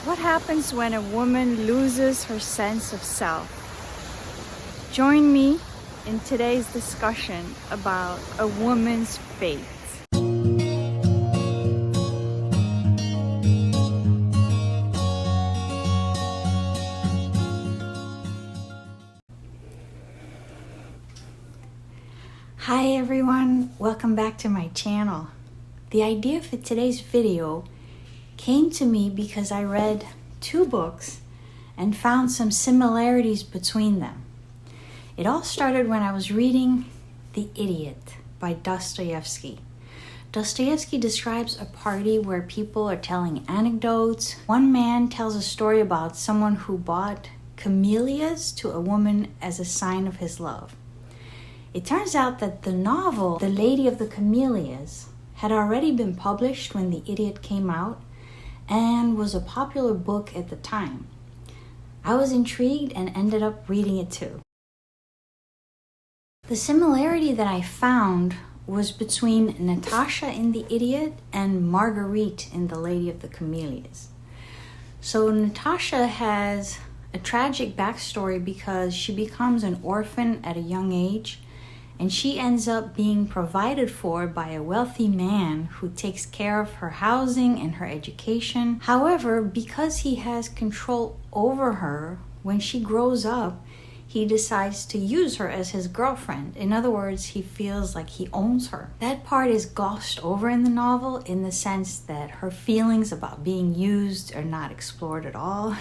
What happens when a woman loses her sense of self? Join me in today's discussion about a woman's fate. Hi everyone, welcome back to my channel. The idea for today's video came to me because I read two books and found some similarities between them. It all started when I was reading The Idiot by Dostoevsky. Dostoevsky describes a party where people are telling anecdotes. One man tells a story about someone who bought camellias to a woman as a sign of his love. It turns out that the novel, The Lady of the Camellias, had already been published when The Idiot came out and was a popular book at the time. I was intrigued and ended up reading it too. The similarity that I found was between Natasha in The Idiot and Marguerite in The Lady of the Camellias. So Natasha has a tragic backstory because she becomes an orphan at a young age, and she ends up being provided for by a wealthy man who takes care of her housing and her education. However, because he has control over her, when she grows up, he decides to use her as his girlfriend. In other words, he feels like he owns her. That part is glossed over in the novel in the sense that her feelings about being used are not explored at all.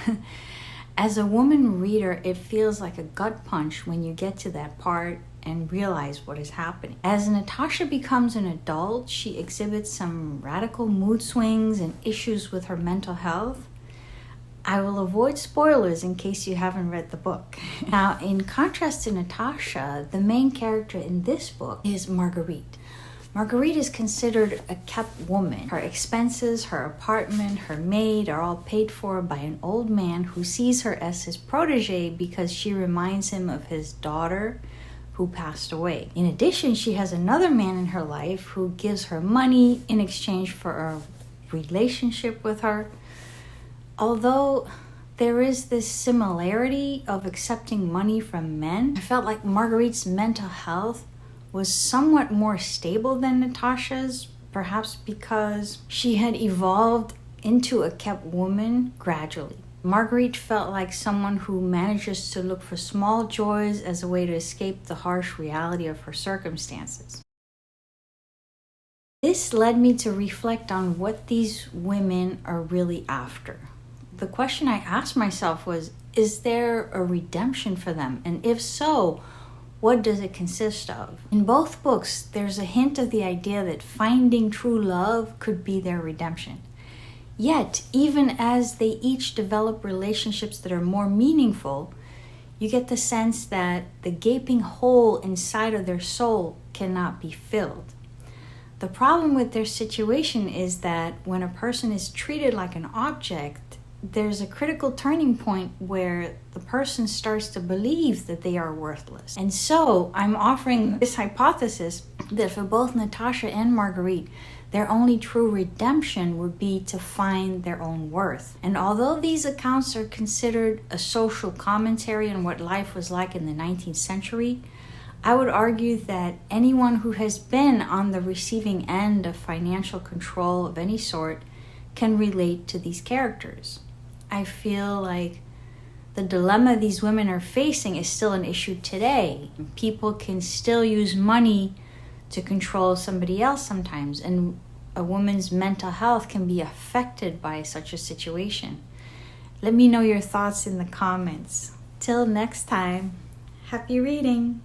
As a woman reader, it feels like a gut punch when you get to that part and realize what is happening. As Natasha becomes an adult, she exhibits some radical mood swings and issues with her mental health. I will avoid spoilers in case you haven't read the book. Now, in contrast to Natasha, the main character in this book is Marguerite. Marguerite is considered a kept woman. Her expenses, her apartment, her maid are all paid for by an old man who sees her as his protege because she reminds him of his daughter who passed away. In addition, she has another man in her life who gives her money in exchange for a relationship with her. Although there is this similarity of accepting money from men, I felt like Marguerite's mental health was somewhat more stable than Natasha's, perhaps because she had evolved into a kept woman gradually. Marguerite felt like someone who manages to look for small joys as a way to escape the harsh reality of her circumstances. This led me to reflect on what these women are really after. The question I asked myself was, is there a redemption for them? And if so, what does it consist of? In both books, there's a hint of the idea that finding true love could be their redemption. Yet, even as they each develop relationships that are more meaningful, you get the sense that the gaping hole inside of their soul cannot be filled. The problem with their situation is that when a person is treated like an object, there's a critical turning point where the person starts to believe that they are worthless. And so I'm offering this hypothesis that for both Natasha and Marguerite, their only true redemption would be to find their own worth. And although these accounts are considered a social commentary on what life was like in the 19th century, I would argue that anyone who has been on the receiving end of financial control of any sort can relate to these characters. I feel like the dilemma these women are facing is still an issue today. People can still use money to control somebody else sometimes, and a woman's mental health can be affected by such a situation. Let me know your thoughts in the comments. Till next time, happy reading!